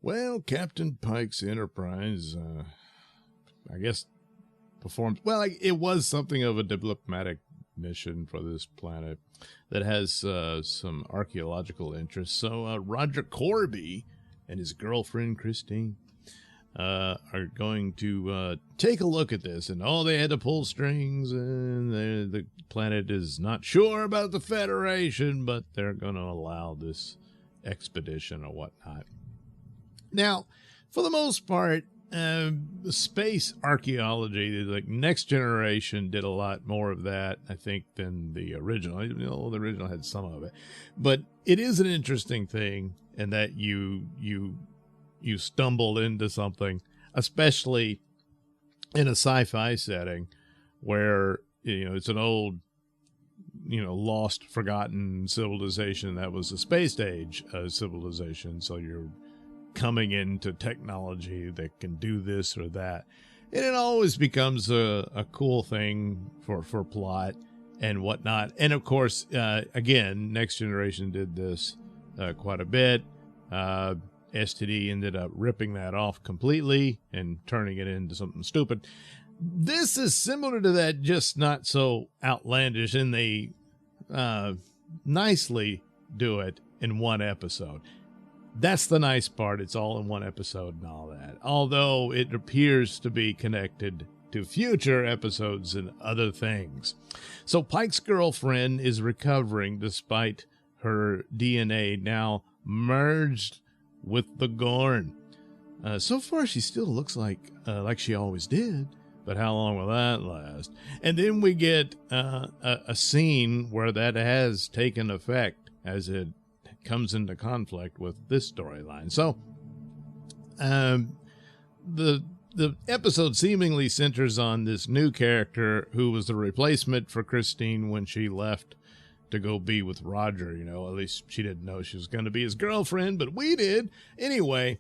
Well, Captain Pike's Enterprise, I guess, performed well. It was something of a diplomatic mission for this planet that has some archaeological interests. So Roger Corby and his girlfriend Christine are going to take a look at this, and they had to pull strings, and the planet is not sure about the Federation, but they're going to allow this expedition or whatnot. Now, for the most part, space archaeology, like Next Generation, did a lot more of that, I think, than the original. The original had some of it, but it is an interesting thing, in that you stumble into something, especially in a sci-fi setting, where it's an old, lost, forgotten civilization that was a space age civilization. So you're coming into technology that can do this or that, and it always becomes a cool thing for plot and whatnot. And of course, again, Next Generation did this quite a bit. STD ended up ripping that off completely and turning it into something stupid. This is similar to that, just not so outlandish, and they nicely do it in one episode. That's the nice part. It's all in one episode and all that. Although it appears to be connected to future episodes and other things. So Pike's girlfriend is recovering despite her DNA now merged with the Gorn. So far, she still looks like she always did. But how long will that last? And then we get a scene where that has taken effect as it comes into conflict with this storyline. So the episode seemingly centers on this new character who was the replacement for Christine when she left to go be with Roger. At least she didn't know she was going to be his girlfriend, but we did. Anyway,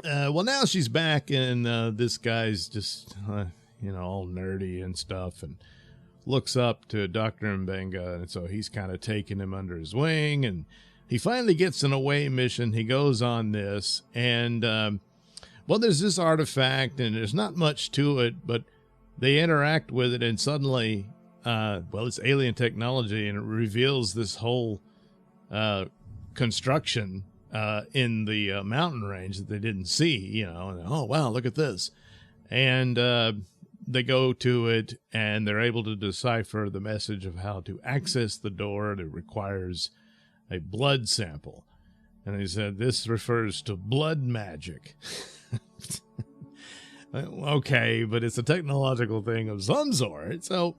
well, now she's back, and this guy's just, all nerdy and stuff, and looks up to Dr. Mbenga, and so he's kind of taking him under his wing, and he finally gets an away mission. He goes on this, and, there's this artifact, and there's not much to it, but they interact with it, and suddenly, it's alien technology, and it reveals this whole construction in the mountain range that they didn't see, and, oh, wow, look at this. And they go to it, and they're able to decipher the message of how to access the door. It requires a blood sample. And they said, this refers to blood magic. Okay, but it's a technological thing of some sort. So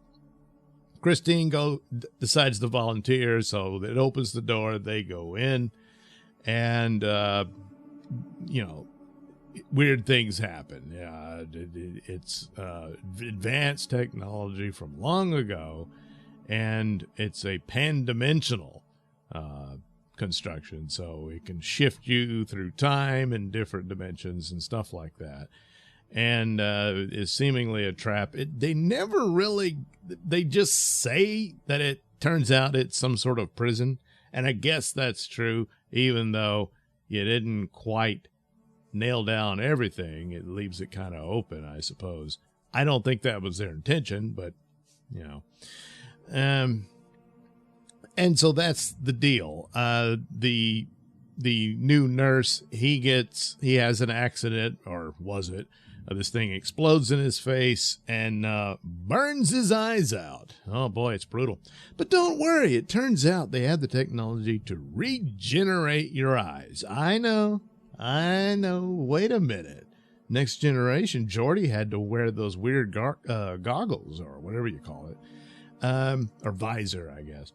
Christine decides to volunteer, so it opens the door, they go in, and, weird things happen. It's advanced technology from long ago, and it's a pan-dimensional construction, so it can shift you through time and different dimensions and stuff like that, and is seemingly a trap. They never really, they just say that it turns out it's some sort of prison, and I guess that's true, even though you didn't quite nail down everything. It leaves it kind of open, I suppose. I don't think that was their intention, but and so that's the deal. The new nurse, he has an accident, or was it? This thing explodes in his face and burns his eyes out. Oh boy, it's brutal. But don't worry, it turns out they have the technology to regenerate your eyes. I know. Wait a minute. Next Generation, Geordi had to wear those weird goggles, or whatever you call it, or visor, I guess.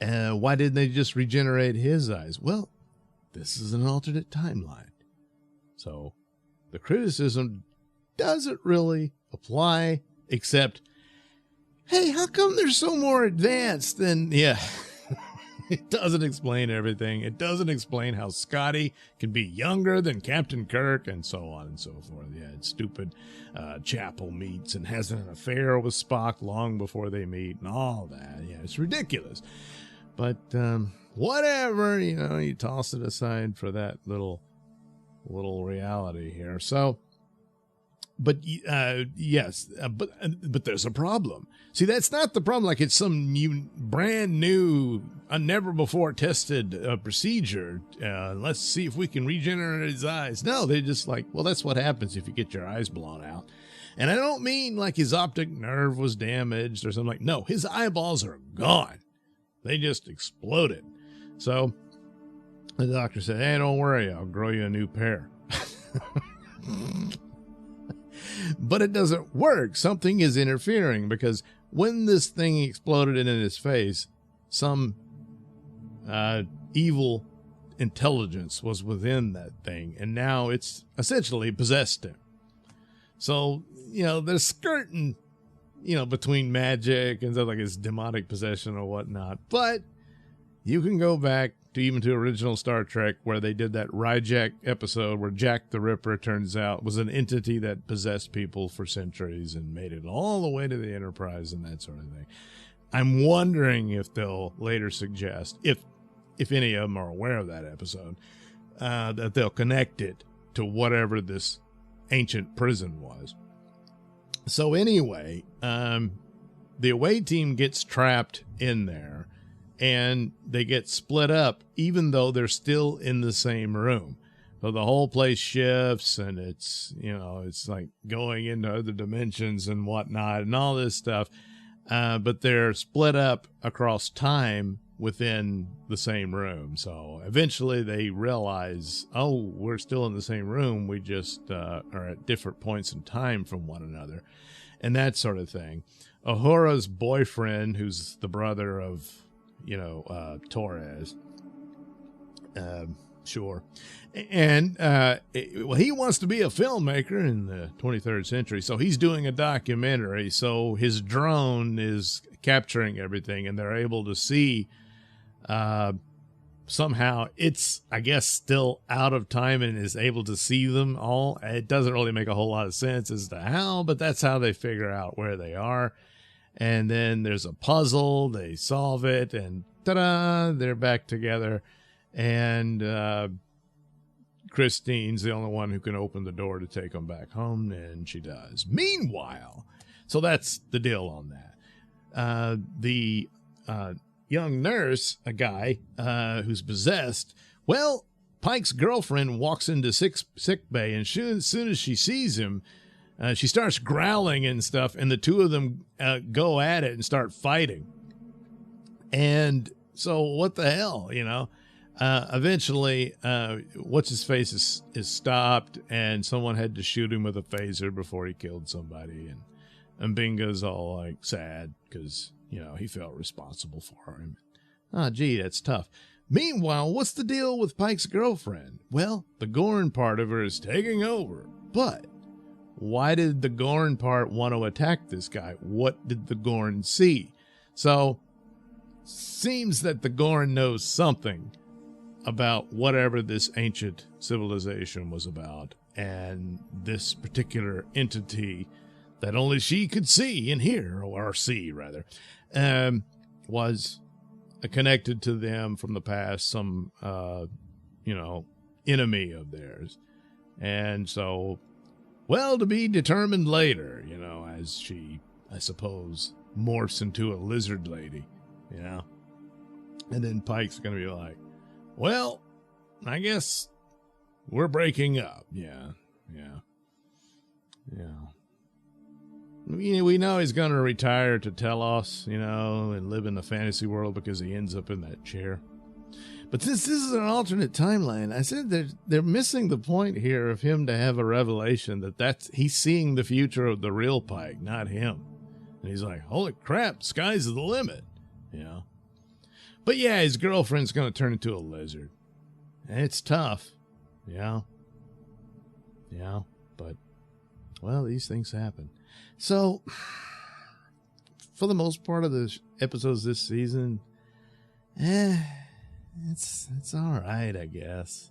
Why didn't they just regenerate his eyes? Well, this is an alternate timeline. So the criticism doesn't really apply, except, hey, how come they're so more advanced than, it doesn't explain everything. It doesn't explain how Scotty can be younger than Captain Kirk, and so on and so forth. Yeah, it's stupid. Chapel meets and has an affair with Spock long before they meet and all that. Yeah, it's ridiculous. But whatever, you toss it aside for that little reality here. So, but yes, but there's a problem. See, that's not the problem. Like it's some new, brand new, never before tested procedure. Let's see if we can regenerate his eyes. No, they just like, well, that's what happens if you get your eyes blown out. And I don't mean like his optic nerve was damaged or something like. No, his eyeballs are gone. They just exploded. So the doctor said, "Hey, don't worry, I'll grow you a new pair." But it doesn't work. Something is interfering, because when this thing exploded in his face, some evil intelligence was within that thing, and now it's essentially possessed him. So, they're skirting, between magic and stuff like it's demonic possession or whatnot. But you can go back to original Star Trek, where they did that Ryjack episode where Jack the Ripper, turns out, was an entity that possessed people for centuries and made it all the way to the Enterprise and that sort of thing. I'm wondering if they'll later suggest, if any of them are aware of that episode, that they'll connect it to whatever this ancient prison was. So anyway, the away team gets trapped in there, and they get split up, even though they're still in the same room. So the whole place shifts, and it's, it's like going into other dimensions and whatnot and all this stuff. But they're split up across time within the same room. So eventually they realize, oh, we're still in the same room. We just are at different points in time from one another, and that sort of thing. Uhura's boyfriend, who's the brother of, Torres. Sure. And, he wants to be a filmmaker in the 23rd century. So he's doing a documentary. So his drone is capturing everything, and they're able to see, somehow it's, I guess, still out of time and is able to see them all. It doesn't really make a whole lot of sense as to how, but that's how they figure out where they are. And then there's a puzzle, they solve it, and ta-da, they're back together. And Christine's the only one who can open the door to take them back home, and she does. Meanwhile, so that's the deal on that. The young nurse, a guy who's possessed, well, Pike's girlfriend walks into sick bay, and as soon as she sees him, she starts growling and stuff, and the two of them go at it and start fighting. And so what the hell, eventually, what's-his-face is stopped, and someone had to shoot him with a phaser before he killed somebody. And Binga's all, like, sad because, he felt responsible for him. Oh, gee, that's tough. Meanwhile, what's the deal with Pike's girlfriend? Well, the Gorn part of her is taking over, but why did the Gorn part want to attack this guy? What did the Gorn see? So, seems that the Gorn knows something about whatever this ancient civilization was about, and this particular entity that only she could see and hear, or see rather, was connected to them from the past, some, enemy of theirs. And so, well, to be determined later, as she, I suppose, morphs into a lizard lady, And then Pike's going to be like, well, I guess we're breaking up. Yeah. We know he's going to retire to Telos, and live in the fantasy world because he ends up in that chair. But since this is an alternate timeline, I said they're missing the point here of him to have a revelation he's seeing the future of the real Pike, not him. And he's like, holy crap, sky's the limit, But yeah, his girlfriend's going to turn into a lizard. And it's tough. Yeah, but, well, these things happen. So, for the most part of the episodes this season, it's all right, I guess.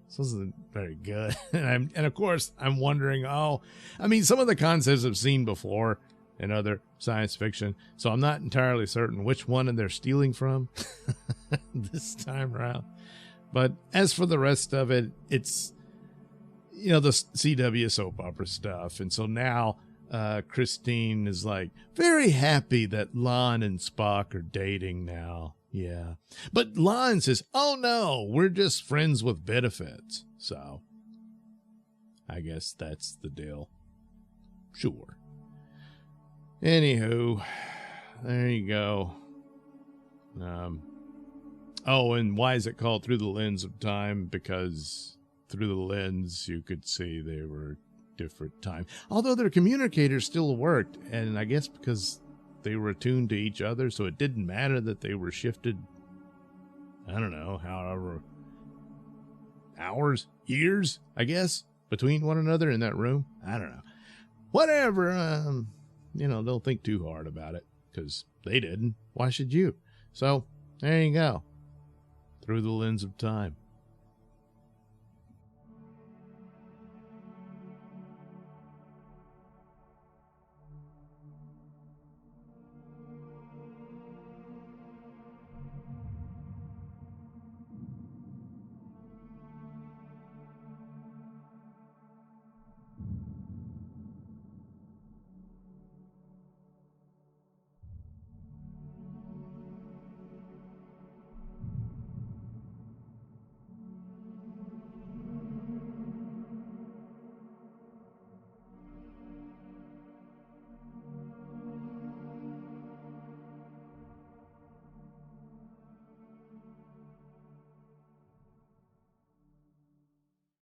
This wasn't very good. And of course, I'm wondering, some of the concepts I've seen before, and other science fiction. So I'm not entirely certain which one they're stealing from this time around. But as for the rest of it, it's, the CW soap opera stuff. And so now Christine is like very happy that Lon and Spock are dating now. Yeah. But Lon says, oh no, we're just friends with benefits. So I guess that's the deal. Sure. Anywho, there you go. And why is it called Through the Lens of Time? Because through the lens, you could see they were different time. Although their communicators still worked, and I guess because they were attuned to each other, so it didn't matter that they were shifted, I don't know, however, hours, years, I guess, between one another in that room. I don't know. Whatever, don't think too hard about it, because they didn't. Why should you? So, there you go. Through the Lens of Time.